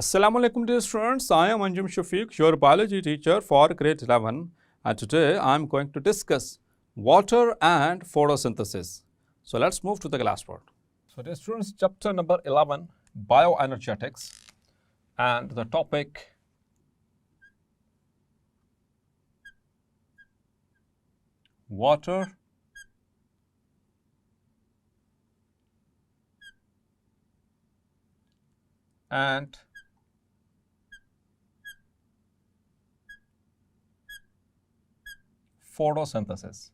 Assalamu alaikum dear students, I am Anjum Shafiq, your biology teacher for grade 11, and today I am going to discuss water and photosynthesis. So let's move to the classboard. So dear students, chapter number 11, bioenergetics, and the topic water and photosynthesis.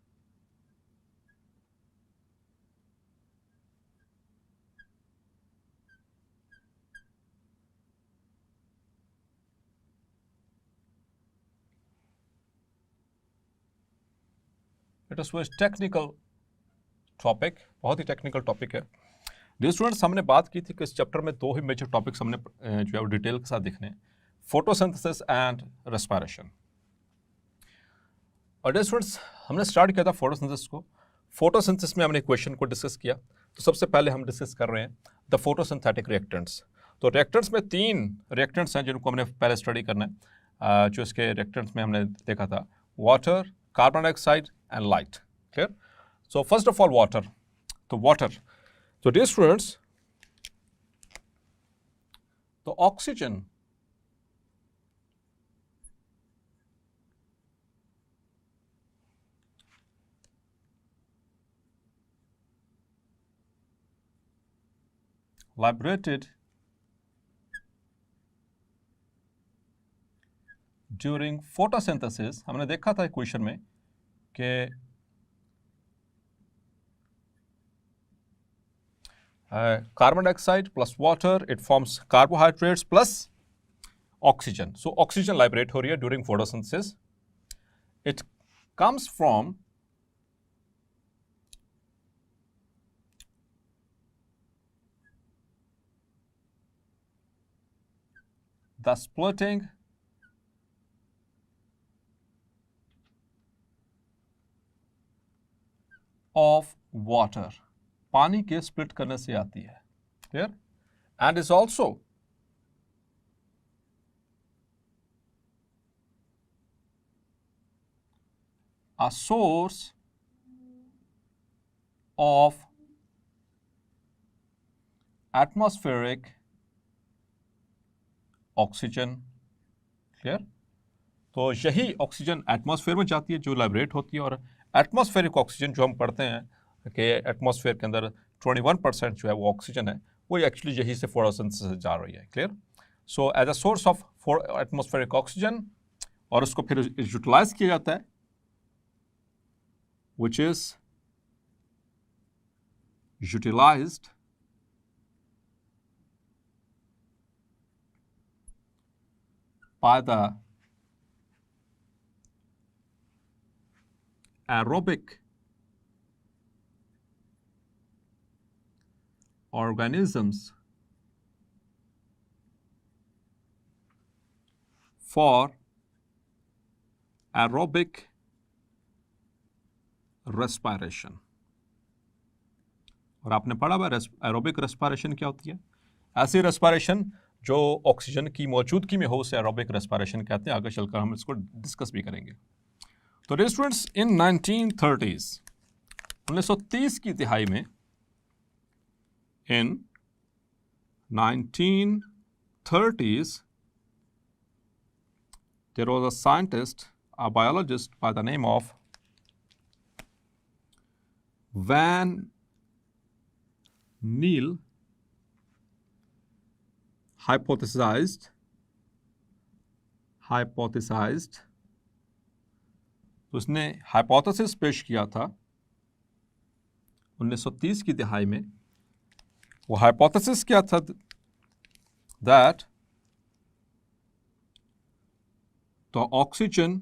It is a technical topic, बहुत ही technical topic है. Dear students, हमने बात की थी कि इस chapter में दो ही मेजर टॉपिक्स हमने जो है वो डिटेल के साथ देखने हैं, फोटोसिंथेसिस एंड रेस्पिरेशन. और डियर स्टूडेंट्स, हमने स्टार्ट किया था फोटोसिंथेसिस को. फोटोसिंथेसिस में हमने इक्वेशन को डिस्कस किया. तो सबसे पहले हम डिस्कस कर रहे हैं द फोटोसिंथेटिक रिएक्टेंट्स. तो रिएक्टेंट्स में तीन रिएक्टेंट्स हैं जिनको हमने पहले स्टडी करना है. जो इसके रिएक्टेंट्स में हमने देखा था water, carbon dioxide and light. Clear? So first of all, water. So water. So dear students, the oxygen liberated during photosynthesis, हमने देखा था इक्वेशन में कि carbon dioxide plus water, it forms carbohydrates plus oxygen. So oxygen liberate हो रही है during photosynthesis. It comes from the splitting of water. पानी के स्प्लिट करने से आती है. Clear? And is also a source of atmospheric oxygen. Clear? तो यही ऑक्सीजन एटमॉस्फेयर में जाती है जो लाइब्रेट होती है, और एटमॉस्फेरिक ऑक्सीजन जो हम पढ़ते हैं कि एटमॉस्फेयर के अंदर 21% जो है वो ऑक्सीजन है, वो एक्चुअली यही से फोटोसिंथेसिस से जा रही है. Clear? So as a source of atmospheric oxygen, और उसको फिर यूटिलाइज किया जाता है, which is utilized by the aerobic organisms for aerobic respiration. और आपने पढ़ा हुआ एरोबिक रेस्पिरेशन क्या होती है? ऐसी रेस्पिरेशन जो ऑक्सीजन की मौजूदगी में हो उसे एरोबिक रेस्पिरेशन कहते हैं. आगे चलकर हम इसको डिस्कस भी करेंगे. तो डियर स्टूडेंट्स, इन 1930s 1930 की तिहाई में, in 1930s there was a scientist, a biologist by the name of Van Niel hypothesized उसने हाइपोथेसिस पेश किया था 1930 की दिहाई में. वो हाइपोथेसिस क्या था? That the oxygen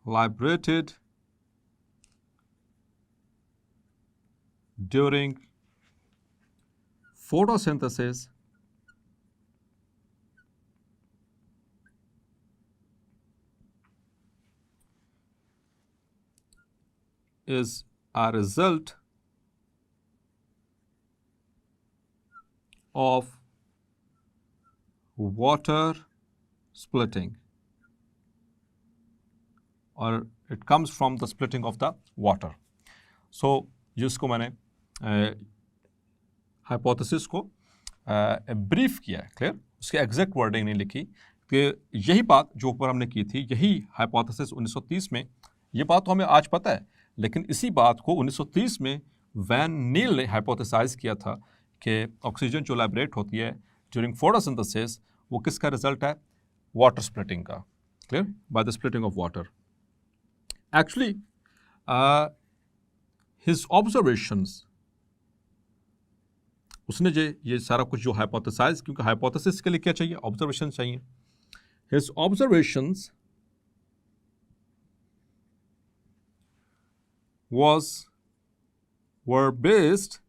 liberated during photosynthesis is a result of water splitting, or it comes from the splitting of the water. So जिसको मैंने हाइपोथेसिस को ब्रीफ किया है, क्लियर, उसकी एग्जैक्ट वर्डिंग नहीं लिखी कि यही बात जो ऊपर हमने की थी, यही हाइपोथेसिस 1930 में, ये बात तो हमें आज पता है, लेकिन इसी बात को 1930 में वैन नील ने हाइपोथेसाइज किया था कि ऑक्सीजन जो लाइब्रेट होती है ड्यूरिंग फोटोसिंथेसिस वो किसका रिजल्ट है, वाटर स्प्लिटिंग का, clear, by the splitting of water. Actually his observations, उसने ये सारा कुछ जो हाइपोथेसाइज, क्योंकि हाइपोथेसिस के लिए क्या चाहिए, ऑब्जर्वेशन चाहिए. His observations were based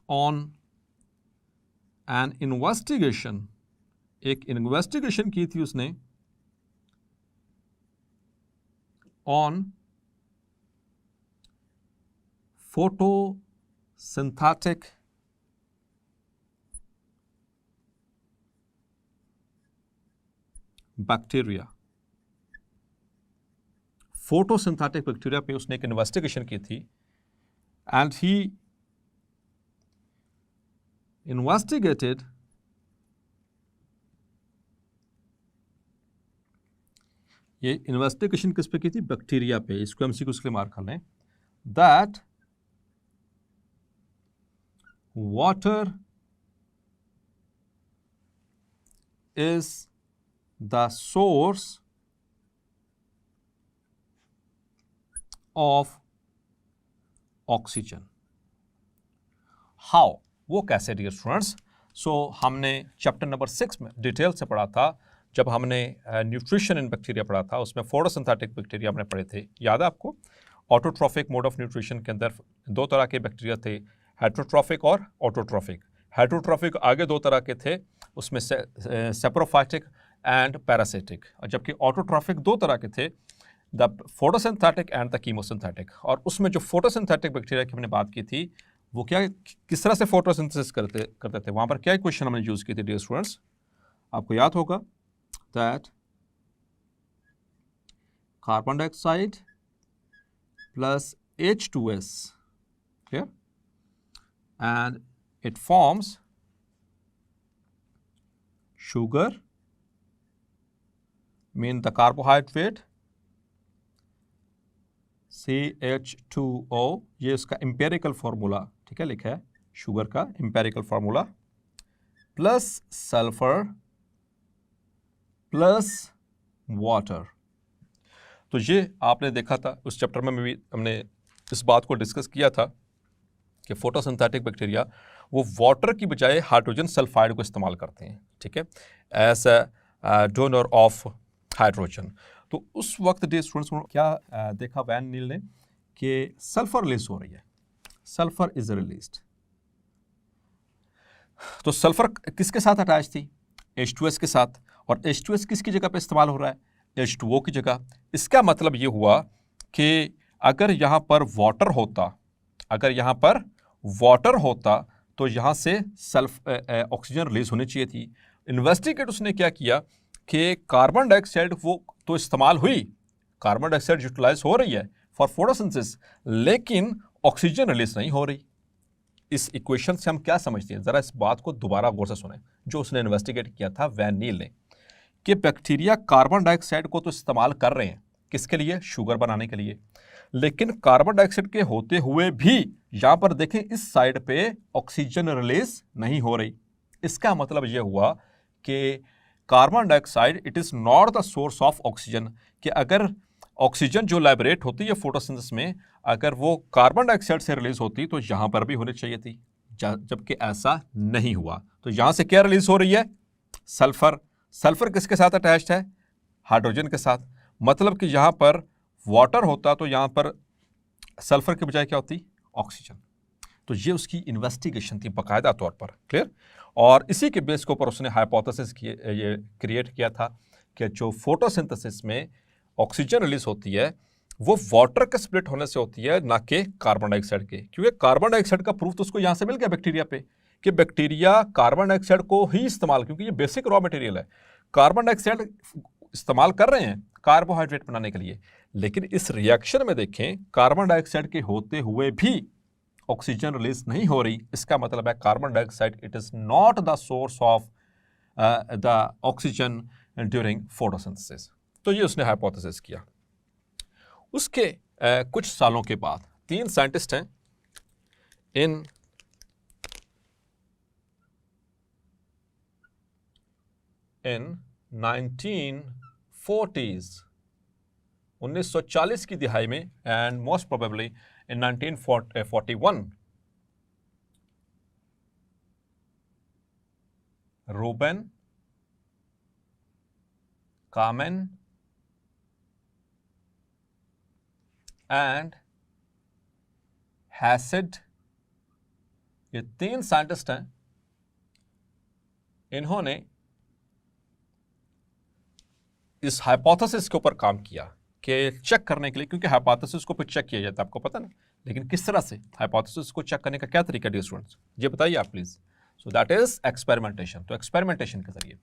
on an investigation, एक इन्वेस्टिगेशन की थी उसने on photosynthetic bacteria. Photosynthetic bacteria पे उसने एक इन्वेस्टिगेशन की थी एंड ही इन्वेस्टिगेटेड ये इन्वेस्टिगेशन किस पे की थी, बैक्टीरिया पे. इसको एमसीक्यू के लिए मार्क कर लें. That water is the source of oxygen. How, वो कैसे डियर स्टूडेंट्स? सो हमने चैप्टर नंबर 6 में डिटेल से पढ़ा था, जब हमने न्यूट्रिशन इन बैक्टीरिया पढ़ा था, उसमें फोटोसिंथेटिक बैक्टीरिया हमने पढ़े थे, याद है आपको? ऑटोट्रॉफिक मोड ऑफ न्यूट्रिशन के अंदर दो तरह के बैक्टीरिया थे, हेटेरोट्रॉफिक और ऑटोट्रॉफिक. हेटेरोट्रॉफिक आगे दो तरह के थे, उसमें सेप्रोफाइटिक एंड पैरासिटिक, और जबकि ऑटोट्रॉफिक दो तरह के थे, the photosynthetic and the chemosynthetic. और उसमें जो फोटोसिंथेटिक बैक्टीरिया की हमने बात की थी, वो क्या, किस तरह से फोटोसिंथेसिस करते थे, वहाँ पर क्या क्वेश्चन हमने यूज़ की थी डियर स्टूडेंट्स, आपको याद होगा, that carbon dioxide plus H2S, clear, and it forms sugar, mean the carbohydrate, CH2O, ये इसका एम्पेरिकल फार्मूला, ठीक है, लिखा है शुगर का empirical formula, plus sulphur plus water. तो ये आपने देखा था उस चैप्टर में भी हमने इस बात को डिस्कस किया था कि फोटोसिंथेटिक बैक्टीरिया वो वाटर की बजाय हाइड्रोजन सल्फाइड को इस्तेमाल करते हैं, ठीक है, as a donor of hydrogen. तो उस वक्त डे स्टूडेंट्स क्या देखा वैन नील ने कि सल्फर रिलीज हो रही है, सल्फर इज रिलीज्ड. तो सल्फर किसके साथ अटैच थी, H2S के साथ, और H2S किसकी जगह पे इस्तेमाल हो रहा है, H2O की जगह. इसका मतलब ये हुआ कि अगर यहाँ पर वाटर होता, अगर यहाँ पर वाटर होता तो यहाँ से ऑक्सीजन रिलीज होनी चाहिए थी. इन्वेस्टिगेट उसने क्या किया कि कार्बन डाइऑक्साइड वो तो इस्तेमाल हुई, कार्बन डाइऑक्साइड यूटिलाइज हो रही है फॉर फोटोसिंथेसिस, लेकिन ऑक्सीजन रिलीज नहीं हो रही. इस इक्वेशन से हम क्या समझते हैं, जरा इस बात को दोबारा गौर से सुने, जो उसने इन्वेस्टिगेट किया था वैन नील ने, कि बैक्टीरिया कार्बन डाइऑक्साइड को तो इस्तेमाल कर रहे हैं, किसके लिए, शुगर बनाने के लिए, लेकिन कार्बन डाइऑक्साइड के होते हुए भी यहां पर देखें इस साइड पे ऑक्सीजन रिलीज नहीं हो रही. इसका मतलब यह हुआ कि carbon dioxide it is not the source of oxygen, कि अगर ऑक्सीजन जो लाइब्रेट होती है फोटोसिंथेसिस में, अगर वो कार्बन डाइऑक्साइड से रिलीज होती तो यहां पर भी होनी चाहिए थी, जबकि ऐसा नहीं हुआ. तो यहां से क्या रिलीज हो रही है, सल्फर. सल्फर किसके साथ अटैच्ड है, हाइड्रोजन के साथ. मतलब कि यहां पर वाटर होता तो यहां पर सल्फर के बजाय क्या होती, ऑक्सीजन. तो ये उसकी इन्वेस्टिगेशन थी बाकायदा तौर पर, क्लियर. और इसी के बेस के ऊपर उसने हाइपोथेसिस ये क्रिएट किया था कि जो फोटोसिंथेसिस में ऑक्सीजन रिलीज होती है वो वाटर के स्प्लिट होने से होती है, ना कि कार्बन डाइऑक्साइड के, क्योंकि कार्बन डाइऑक्साइड का प्रूफ तो उसको यहां से मिल गया बैक्टीरिया पे कि बैक्टीरिया कार्बन डाइऑक्साइड को ही इस्तेमाल, क्योंकि ये बेसिक रॉ मटेरियल है, कार्बन डाइऑक्साइड इस्तेमाल कर रहे हैं कार्बोहाइड्रेट बनाने के लिए। लेकिन इस रिएक्शन में देखें कार्बन डाइऑक्साइड के होते हुए भी ऑक्सीजन रिलीज नहीं हो रही, इसका मतलब है carbon dioxide it is not the source of the oxygen during photosynthesis. तो ये उसने हाइपोथेसिस किया। उसके कुछ सालों के बाद 3 साइंटिस्ट हैं इन इन 1940s 1940 की दिहाई में and most probably in 1941 Ruben Kamen and Hassid, ये 3 साइंटिस्ट हैं, इन्होंने इस हाइपोथेसिस के ऊपर काम किया कि चेक करने के लिए, क्योंकि हाइपोथेसिस को फिर चेक किया जाता है, आपको पता ना, लेकिन किस तरह से हाइपोथेसिस को चेक करने का क्या तरीका है स्टूडेंट्स, ये बताइए आप please. So that is experimentation. तो एक्सपेरिमेंटेशन के जरिए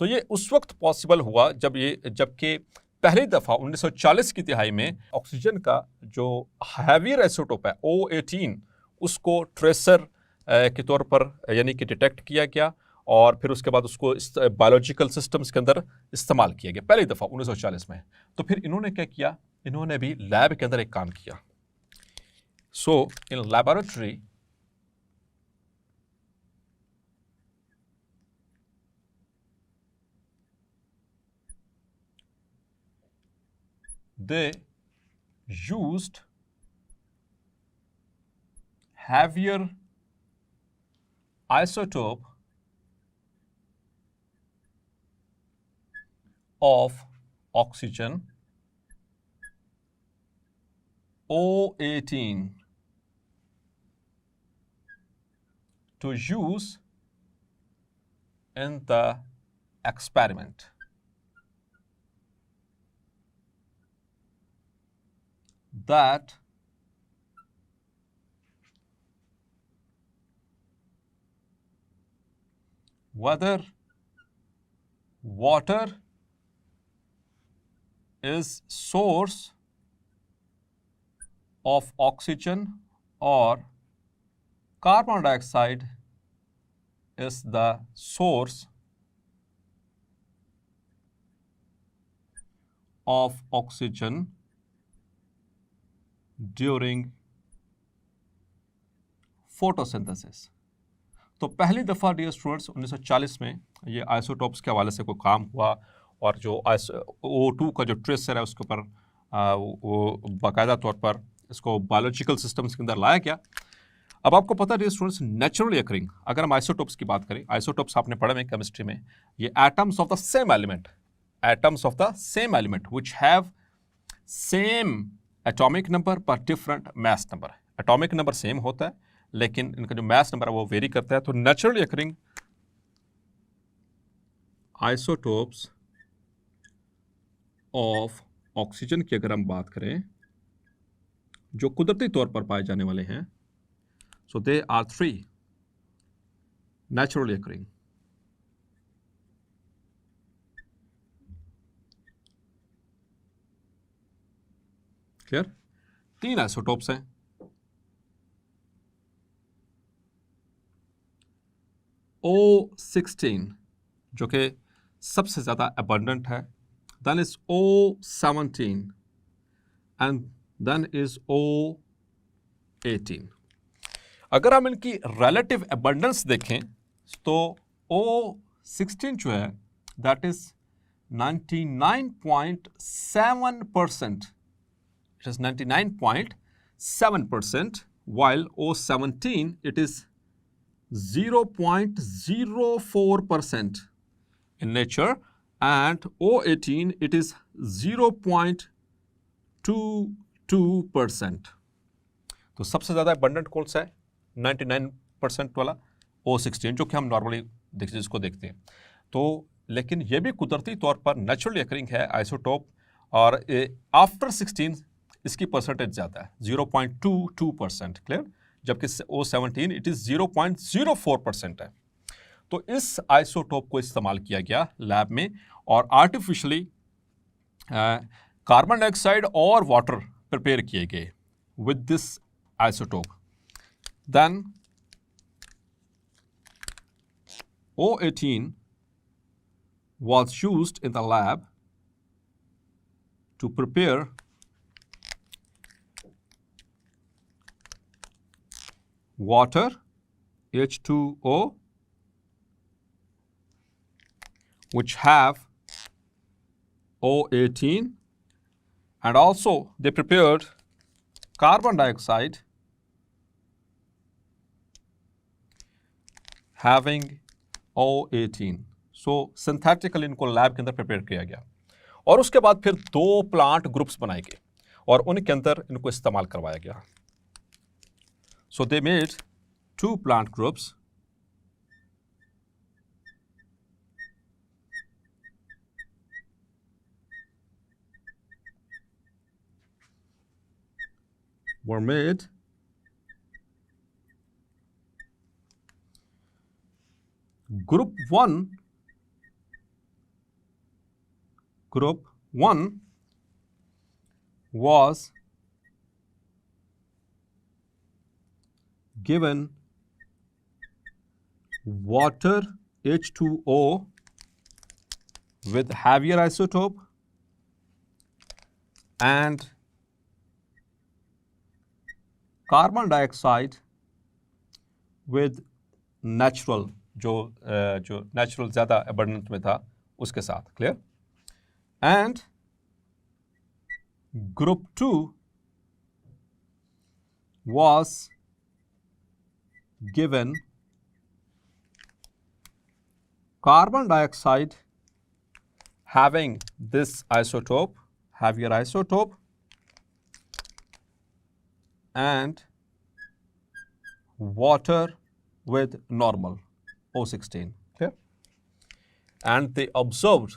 तो ये उस वक्त पॉसिबल हुआ जबकि पहली दफा 1940 की तिहाई में ऑक्सीजन का जो हैवी आइसोटोप है O18 उसको ट्रेसर के तौर पर यानी कि डिटेक्ट किया गया और फिर उसके बाद उसको बायोलॉजिकल सिस्टम्स के अंदर इस्तेमाल किया गया पहली दफ़ा 1940 में। तो फिर इन्होंने क्या किया, इन्होंने भी लैब के अंदर एक काम किया। सो इन laboratory they used heavier isotope of oxygen O18 to use in the experiment. That whether water is source of oxygen or carbon dioxide is the source of oxygen during photosynthesis. तो पहली दफ़ा dear students 1940 में ये isotopes के हवाले से कोई काम हुआ और जो O2 का जो ट्रेसर है उसके ऊपर वो बाकायदा तौर पर इसको बायोलॉजिकल सिस्टम्स के अंदर लाया गया। अब आपको पता है डियर स्टूडेंट्स नेचुरली अकरिंग, अगर हम आइसोटोप्स की बात करें, आइसोटोप्स आपने पढ़े में केमिस्ट्री में, ये atoms of the same element, atoms of the same element which have same atomic number पर different mass number. Atomic number same होता है लेकिन इनका जो मास नंबर है वो वेरी करता है। तो naturally occurring isotopes of oxygen की अगर हम बात करें जो कुदरती तौर पर पाए जाने वाले हैं, so they are 3 naturally occurring. Clear? 3 isotopes हैं। O16 जो कि सबसे ज्यादा अबंडेंट है, then is O17 and then is O18। अगर हम इनकी रिलेटिव अबंडेंस देखें तो O16 जो है that is 99.7%, it is 99.7%, while O17 it is 0.04% in nature and O18 it is 0.22%. तो सबसे ज़्यादा अबंडेंट कौन सा है? 99% वाला O16 जो कि हम नॉर्मली जिसको देखते हैं। तो लेकिन ये भी कुदरती तौर पर नेचुरली अकरिंग है आइसोटोप, और आफ्टर 16 इसकी परसेंटेज ज़्यादा है 0.22%, क्लियर, जबकि O17 इट इज़ 0.04% है। तो इस आइसोटोप को इस्तेमाल किया गया लैब में और आर्टिफिशियली कार्बन डाइऑक्साइड और वाटर प्रिपेयर किए गए with this isotope. Then O18 was used in the lab to prepare water, H2O, which have O18, and also they prepared carbon dioxide having O18. So synthetically इनको lab के अंदर prepare किया गया और उसके बाद फिर 2 प्लांट ग्रुप्स बनाए गए और उनके अंदर इनको इस्तेमाल करवाया गया। So they made 2 plant groups were made Group 1 was given water H2O with heavier isotope and carbon dioxide with natural जो नेचुरल ज़्यादा एबंडेंट में था उसके साथ, clear. And group 2 was given carbon dioxide having this isotope, heavier isotope, and water with normal O16, clear? And they observed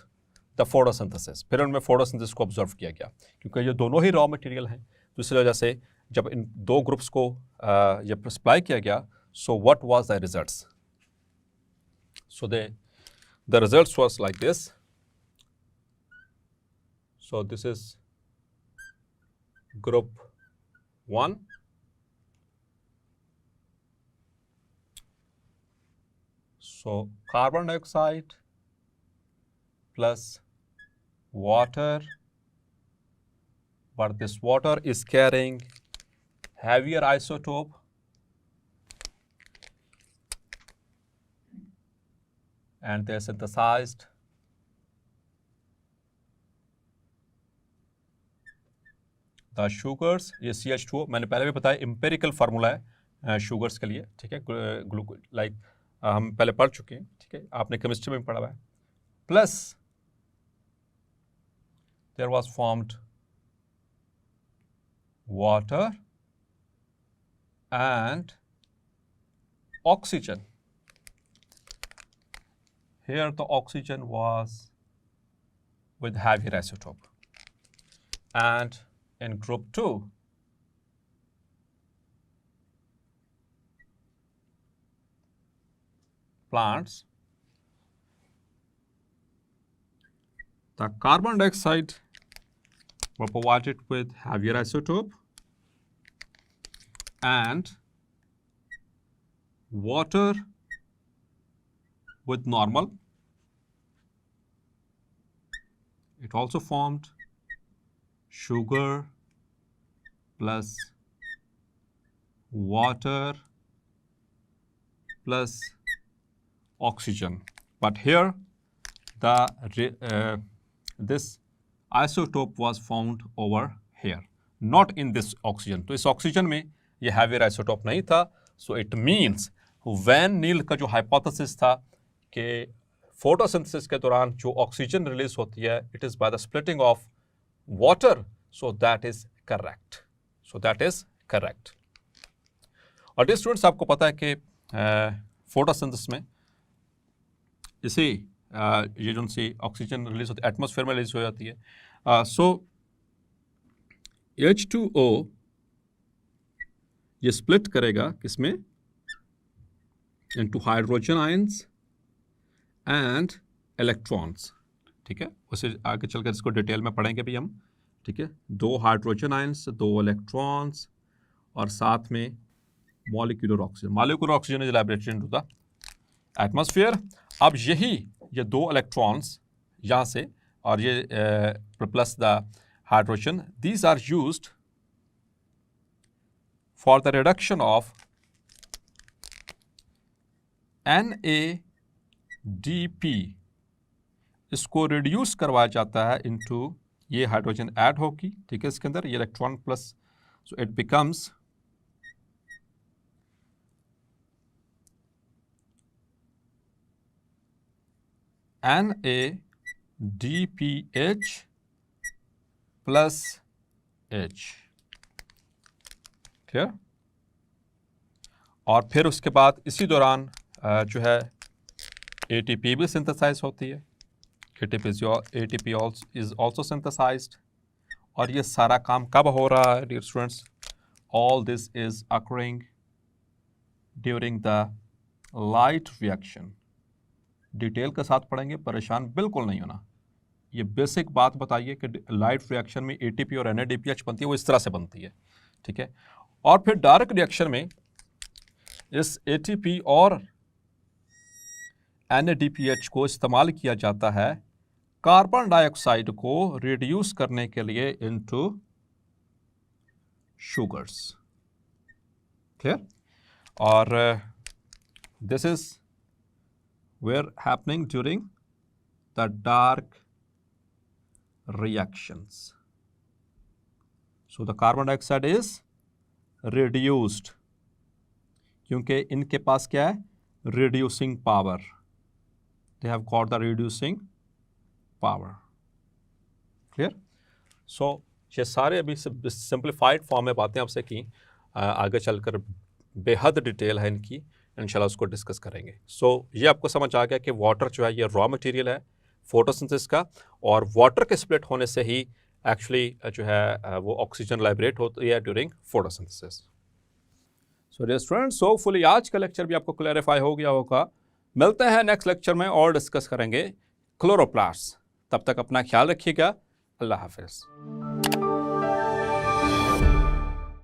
the photosynthesis. फिर उनमें photosynthesis को observe किया गया क्योंकि ये दोनों ही रॉ मटेरियल हैं, तो इस वजह से जब इन 2 ग्रुप्स को ये सप्लाई किया गया, so what was the results? So the results was like this. So this is group 1. So carbon dioxide plus water, but this water is carrying heavier isotope and they are synthesized the sugars. ये CH2O मैंने पहले भी बताया empirical formula है sugars के लिए, ठीक है, ग्लूकोज लाइक हम पहले पढ़ चुके हैं, ठीक है, आपने केमिस्ट्री में भी पढ़ा हुआ है। Plus there was formed water and oxygen. Here the oxygen was with heavier isotope. And in group 2, plants, the carbon dioxide were provided with heavier isotope and water with normal. It also formed sugar plus water plus oxygen. But here the this isotope was found over here, not in this oxygen. तो इस oxygen में ये heavier isotope नहीं था. So it means van नील का जो hypothesis था कि फोटोसिंथेसिस के दौरान जो ऑक्सीजन रिलीज होती है it is by the splitting of water, so that is correct. So that is correct. और डियर स्टूडेंट्स, आपको पता है कि फोटोसिंथेसिस में इसी ये जो सी ऑक्सीजन रिलीज होती है एटमॉस्फेयर में रिलीज हो जाती है. सो H2O ये स्प्लिट करेगा किसमें, into hydrogen ions and electrons. ठीक है, उसे आगे चलकर इसको डिटेल में पढ़ेंगे भी हम। ठीक है, 2 हाइड्रोजन आयंस, 2 इलेक्ट्रॉन्स और साथ में molecular oxygen. Molecular oxygen is liberated into the atmosphere. अब यही ये 2 इलेक्ट्रॉन्स यहाँ से और ये plus the hydrogen, these are used for the reduction of NADP। इसको रिड्यूस करवाया जाता है इनटू, ये हाइड्रोजन ऐड होगी, ठीक है, इसके अंदर ये electron plus, so it becomes NADPH plus H। ठीक, और फिर उसके बाद इसी दौरान जो है ATP भी सिंथेसाइज होती है। ATP is also synthesized। और ये सारा काम कब हो रहा है dear students? All this is occurring during the light reaction। Detail के साथ पढ़ेंगे, परेशान बिल्कुल नहीं होना। ये बेसिक बात बताइए कि लाइट रिएक्शन में ATP और NADPH बनती है, वो इस तरह से बनती है। ठीक है, और फिर डायरेक्ट रिएक्शन में इस ATP और NADPH को इस्तेमाल किया जाता है कार्बन डाइऑक्साइड को रिड्यूस करने के लिए इनटू शुगर्स। क्लियर? और this is where happening during the dark reactions. So the carbon dioxide is reduced, क्योंकि इनके पास क्या है, reducing power. They have got the reducing power. Clear? So ये सारे अभी सिंप्लीफाइड फॉर्म में बातें आपसे की, आगे चलकर बेहद डिटेल है इनकी, इंशाल्लाह उसको डिस्कस करेंगे। सो ये आपको समझ आ गया कि वाटर जो है ये रॉ मटेरियल है फोटोसिंथेसिस का, और वाटर के स्प्लिट होने से ही एक्चुअली जो है वो ऑक्सीजन लाइब्रेट होती है during photosynthesis. So dear students, hopefully आज का लेक्चर भी आपको क्लैरिफाई हो गया होगा। मिलते हैं नेक्स्ट लेक्चर में और डिस्कस करेंगे क्लोरोप्लास्ट। तब तक अपना ख्याल रखिएगा। अल्लाह हाफिज़।